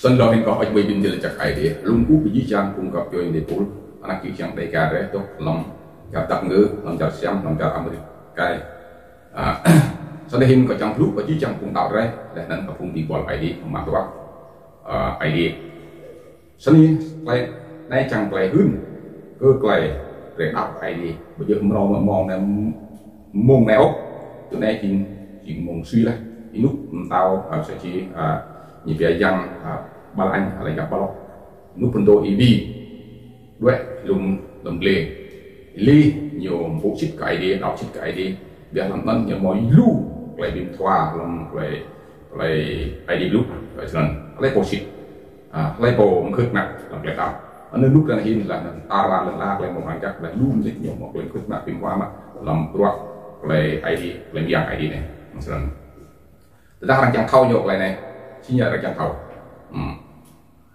sân lo hình có ở bên bên là chắc ai đi luôn cú bị giang cung cấp cho để pool anh kỹ chẳng đại cả đấy tốt lòng gặp tập ngữ lòng chặt xem lòng chặt America sau đây hình có trong lúc và chỉ chẳng cùng tạo ra để nên có cùng đi bỏ ai đi mà các bạn ai đi sân này đây chẳng lại hơn cơ lại để đọc ai đi bây giờ mong là mong mèo từ nay chỉ mong suy lại lúc tao sẽ chỉ như vậy rằng ba anh là gặp bao lúc phần đôi EV đuôi lùng lầm lì nhiều vụ chích cái đi đọc chích cái đi việc làm tân nhiều mọi lu lại bình thoa làm lại đi lúc rồi lần lấy bộ chích lấy bộ khơi nặng làm lại tao nên lúc này hình là ta lần la lại một hàng chắc là luôn rất nhiều một lần khơi nặng bình hoa mà làm ruột lại ID lại miếng ID này lần ta đang chẳng khâu nhột lại này xin nhờ là chẳng khâu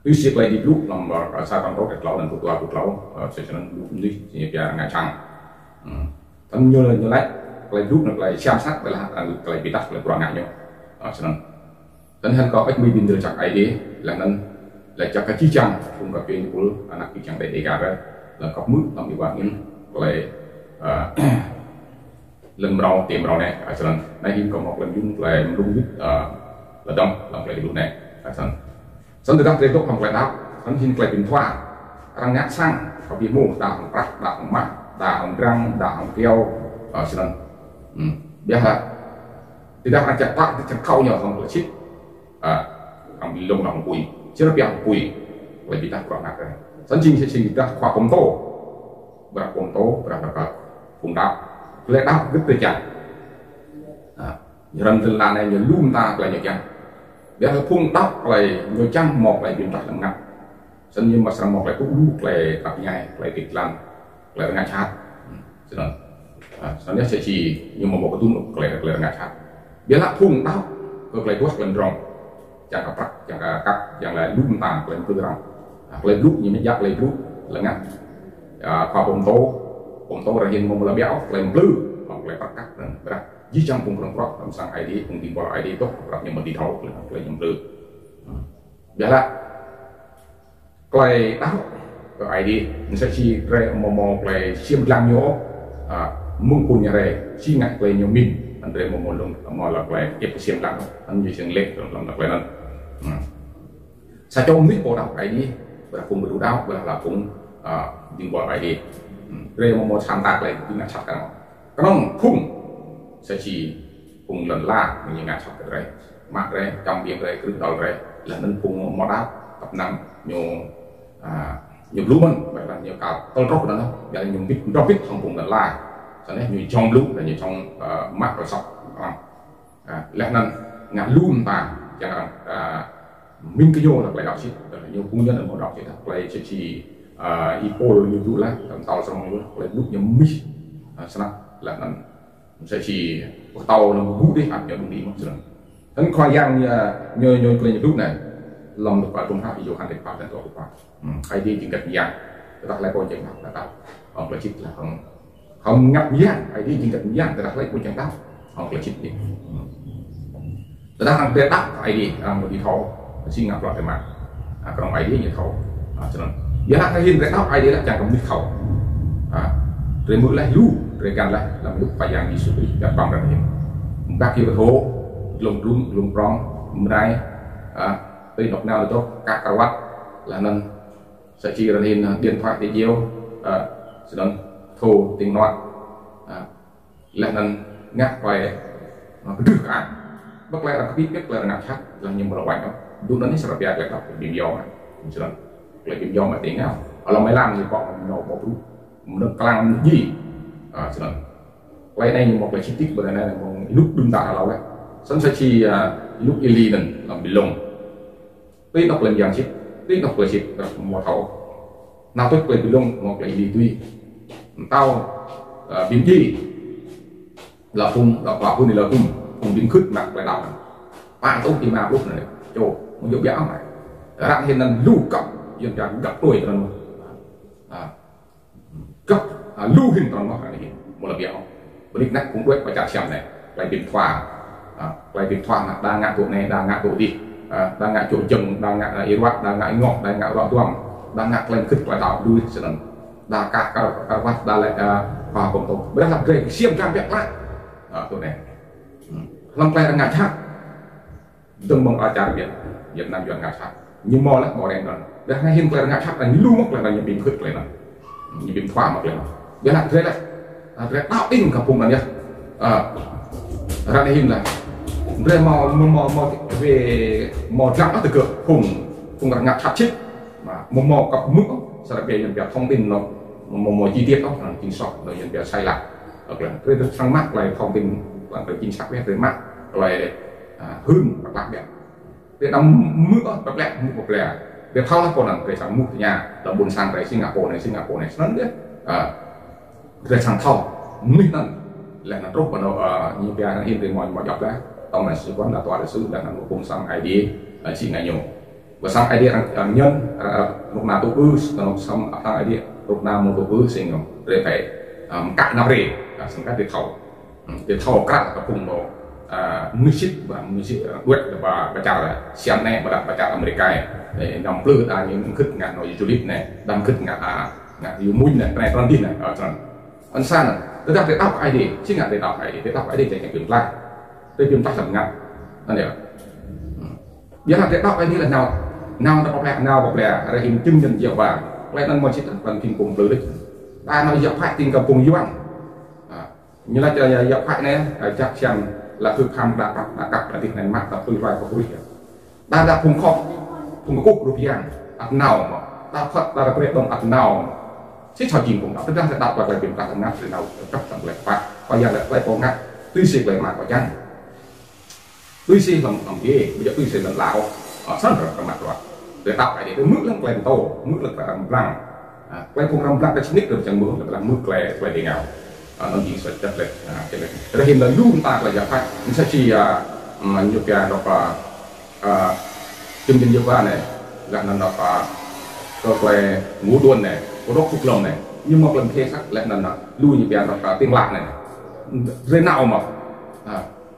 ưu siết lại đi lúc làm sao còn có cái lâu lần cuộc lâu sẽ cho nên lúc đi thì giờ ngày chẳng thành như lại lúc nó lại xem sát lại bị tắt lại qua ngày nhau cho nên thành hơn có ích bình được chắc ID là nên là chắc cái chi chăng cùngกับเป็นcủa anak chi chăng để cả đó là có mức làm như vậy nhưng lại lần đầu tìm đầu này cho nên nay hiện có một lần dung là luôn biết là đông làm lại lúc này cho nên từ đó đến lúc học lại đó hắn xin lại bình thoa răng nhát sang có bị mù đào bạc đào mạ đào răng đào keo cho nên biết là từ đó anh chặt tắt chặt khâu nhỏ không được chít ông bị lông lòng quỳ chứ nó bị quỳ lại bị tắt quảng ngạc này dẫn trình sẽ trình ra khoa công và cùng đạo lẽ đáp rất tuyệt vời lần từ là này nhờ luôn ta lại nhờ chăng để phun tóc lại nhờ chăng một lại biến thành ngặt sân nhưng mà sang một lại cũng lúc lại tập nhảy lại kịch làm lại ngã chát cho nên sau này sẽ chỉ nhưng mà một cái tuôn lại ngã chát biến là phun tóc ngược lại tuốt lần rong chẳng cả bắt chẳng cả cắt chẳng là lúc ta lại cứ rong lại lúc như mấy giáp lại lúc là ngặt khoa bông tố ra hiện một là béo lên blue hoặc là bắt cắt rồi dưới trong cùng con rock làm sang ID cùng đi bỏ ID tốt rồi nhưng mà đi thầu là nhầm blue vậy là cái tao cái ID mình sẽ chỉ ra một cái xiêm lăng nhổ mông cùn nhà này chỉ ngặt cái nhiều min anh đây một lần mà là cái ép xiêm lăng anh như xiêm lệ rồi làm cái này sao cho biết bộ đọc ID và cùng với đủ đau và là cũng đi bỏ ID rồi một tham tác lại cũng là chặt cái nó phun sẽ chỉ cùng lần la như ngã chặt cái đấy mặt đấy trong biển đấy cứ đầu đấy là nên phun một đá tập nặng nhiều lúa mình vậy là nhiều cả tôi róc đó vậy là nhiều biết róc biết không cùng lần la cho nên nhiều trong lúa là nhiều trong mặt rồi sọc lẽ nên ngã luôn ta chẳng hạn minh cái vô là lại đọc chứ nhiều công nhân ở một đọc chứ lại sẽ chỉ ipo như dụ là tàu xong rồi lại lúc nhầm mít sao là nó sẽ chỉ tàu là hút đi ăn cho đúng đi mất rồi hắn khoai giang như lên lúc này lòng được vào trong hai vô hành để vào đến tổ được vào hay đi chỉ cần giang đặt lại coi chẳng học là tao hoặc là chích là không ngập giang hay đi chỉ cần giang đặt lại coi chẳng tao hoặc là chích đi ta đang tê tắc hay đi một đi thầu xin ngập lại cái mặt còn hay đi như thầu cho nên giờ hai hình cái tóc ai đấy là chẳng có biết khẩu rồi mũi lại lu rồi gan lại làm lúc phải giang đi xử lý gặp bằng ra hình các kiểu thố lùng rong đây đây đọc nào cho các cả quát là nên sẽ chỉ là hình điện thoại để nhiều sẽ nên thô tiếng nói là nên ngắt về nó cứ được cả bất lẽ là biết là ngắt chắc là nhưng mà là quanh đó lúc đó nó sẽ là lại đọc điểm do này lại điểm do mà tiếng nào ở máy làm thì còn nổ một nó căng gì cho nên lấy đây một cái chi tiết bởi này là một lúc đun tạ lâu đấy sẵn sẽ chi lúc ili này làm bị lồng tí đọc lên dàn chip tí đọc lên chip một thầu nào tôi lên bị lồng một cái ili tuy tao biến gì là phun đọc vào phun thì là phun biến khứt mặt lại đọc bạn tốt thì mà lúc này chỗ một dấu béo này ra hiện là lưu cặp dân chẳng gặp tuổi rồi cấp lưu hình toàn nó này một là béo bởi nát cũng quét và chặt xem này lại điện thoại là đa ngã tụ này đa ngã tụ đi đang ngại chỗ chừng đang ngại Iraq đang ngại ngọt đang ngại rõ tuồng đang ngại lên khích và tạo đuôi sự lần đa cả các vắt đa lại hòa cùng tôi bây giờ về xiêm trang việc lạiตัวnày lâm play đang ngại khác từng mong ở trà Việt Nam chọn ngại khác nhưng mò lắm mò đen rồi để ngay hiện play ngại khác là lưu mốc là những bình khích lại là những bình thoa mặc lại bây giờ thế này tạo in cả cùng là nhá ra đây hình là về mò về mò răng nó từ cửa cùng là ngặt chặt chết mà mò cặp mức sau đó về nhận việc thông tin nó mò chi tiết đó là chính xác rồi nhận việc sai lạc hoặc là cái sang mát lại thông tin là cái chính xác về mát lại hương và lạc đẹp để đóng mức bạc lẹ mức bạc lẹ để thao là còn là cái sang mức nhà là buôn sang cái Singapore này lớn đấy để sang thao mình là nó rút vào nó như bây giờ hiện tại mọi dọc đó tông là sứ quán là tòa đại sứ là nó cùng sang ID chỉ ngày nhiều và sang ID nhân lúc nào tôi ư nó sang sang ID lúc nào một tôi ư sinh không để phải cạn nào về sang các để thầu các cái cùng nó music duet và chào là xem này và đặt chào America để nằm lư những khích ngạn nói du lịch này đang khích ngạn yêu mũi này cái này toàn tin này ở trong anh san này tôi đặt để đọc ID chứ ngạn để đọc ID để kiểm tra tôi kiểm tra sẵn ngạn anh hiểu giờ là để đọc ID là nào nó bọc lẹ là hình chứng nhân diệu vàng lại nên một chiếc bằng kim cùng lưới ta nói dọc phải tình cầm cùng yêu ăn như là dọc phải này chắc chắn là thực hành đã cặp là việc này mắc là tôi phải có quy định ta đã cùng khóc cùng cúc rụt giang nào mà ta phát ta đã biết đồng nào chứ cho chuyện cũng đó tức là sẽ đọc lại kiểm tra ngắt từ nào cấp tầng lại phải bây giờ lại có ngắt tuy xịt lại mà có chăng tuy xịt làm gì bây giờ tuy xịt là lão ở sân rồi các mặt rồi để tạo cái để mức lên quen tổ mức là răng quen cùng răng cái nick được chẳng mượn là mức lẻ để ngào nó chỉ sẽ chất lệ cái hiện là luôn ta là giải pháp sẽ chỉ nhiều cái đọc chương trình dự án này là nó đọc rồi về ngũ đuôn này có đốt phục lồng này nhưng một lần thế sắc lại là lui như cái đọc tiếng lạc này dễ nào mà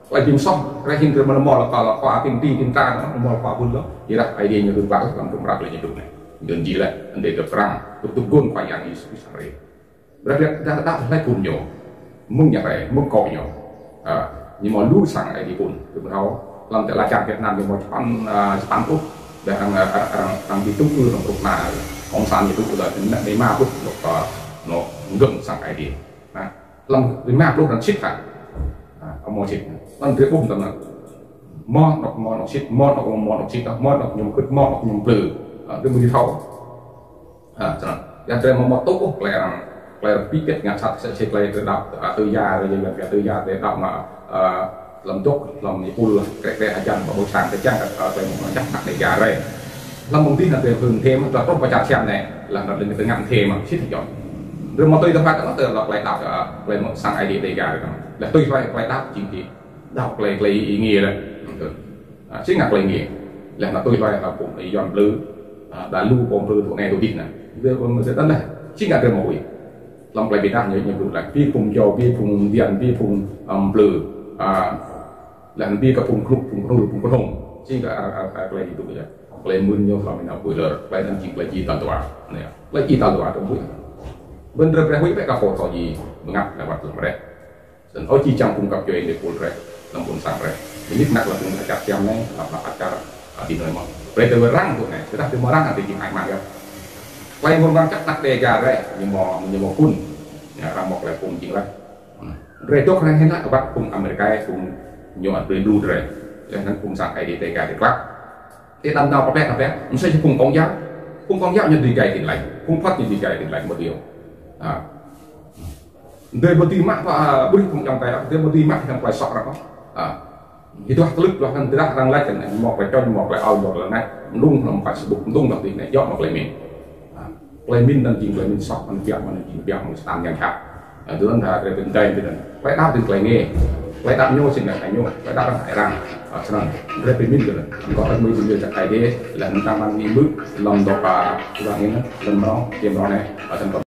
lại tìm xong cái hiện tượng mà mò là khoa tìm tra nó mò khoa vun đó vậy là idea như được vào làm công tác là như thế này đơn giản là để được răng tục gôn phảiอย่างนี้สุดเลยđã lấy cùng nhau mừng nhà này mừng còi nhau nhưng mà lưu sang ai đi cùng từ đó làmแต่ละจากViệt Nam thì một pan úc để hàng đi tung cư trong tục mà ông sản thì tung là đến đấy ma úc nó gần sang ai đi làm đến ma úc nó chít cả ông mua chít nó thứ bùng tầm là mò nó chít mò nó chít mò nó nhung cứt mò nó nhung plừ cái mũi thâu cho nên giờ mà tốt là biết kết ngặt sạch sẽ chết lại từ đọc từ già rồi giờ từ già để đọc mà làm tốt làm gì pul cái hành trình và bộ sàn cái trang về một chắc nặng để già đây làm mong tin là về thường thêm là tốt và chặt xem này là nó lên cái ngạn thêm mà xích thì chọn rồi mà tôi đã phát nó từ lại đọc lên một sang ID để già rồi là tôi phải đọc chính trị đọc lấy ý nghĩa đấy chứ ngặt lấy nghĩa là tôi phải là cũng ý dọn lư đã lưu còn lư thuộc này tôi biết này giờ mình sẽ đánh này chứ ngặt được mỗi lòng lại Việt Nam như vậy là vi phùng cho vi phùng điện vi phùng lử là vi cả phùng khúc hồng chứ cả cái gì tụi vậy lại mượn nhau làm nào bữa lờ lại làm chuyện lại gì tàn tỏa này lại gì tàn tỏa trong buổi bên rập ra phải cả phổ gì ngặt là vật làm đấy nên ở chi trong cung cấp cho anh để phổ đấy làm buôn sang đấy nhất nặng là cũng phải chặt chém này là acara di nơi mà vậy từ răng tụi này chúng ta từ răng là từ chuyện ảnh mà rồi quay một vang chắc nặng đề gà đấy nhưng mà phun ra một là phun chuyện đấy rồi tốt hơn hết các bạn cùng America cùng nhiều ở bên đu rồi cho nên cùng sang cái đi đề gà để quát cái tầm nào có bé mình sẽ cùng công giáo như đi cái tiền lạnh cùng phát như đi cái tiền lạnh một điều đời một tí mắt và bứt cùng trong cái đó đời một tí mắt trong quay sọ đó itu lực là thằng tidak thằng lại cái này một lại cho một lại ao một là này đung là một phải sử dụng đung là gì này dọn một lại mình đang chỉnh lại mình sọc mình chỉnh việc mình làmอย่างkhác từ đó làเป็นใจเป็นไปđápถึงlại nghe lại đáp nhauสิ่งไหนnhau lại đáp lại rằng cho nên đâyเป็นmình rồi có cái mới dùngจากcái đấy là chúng ta mang đi bước lòng đọc và như nó lần đó kiếm đó này ở trong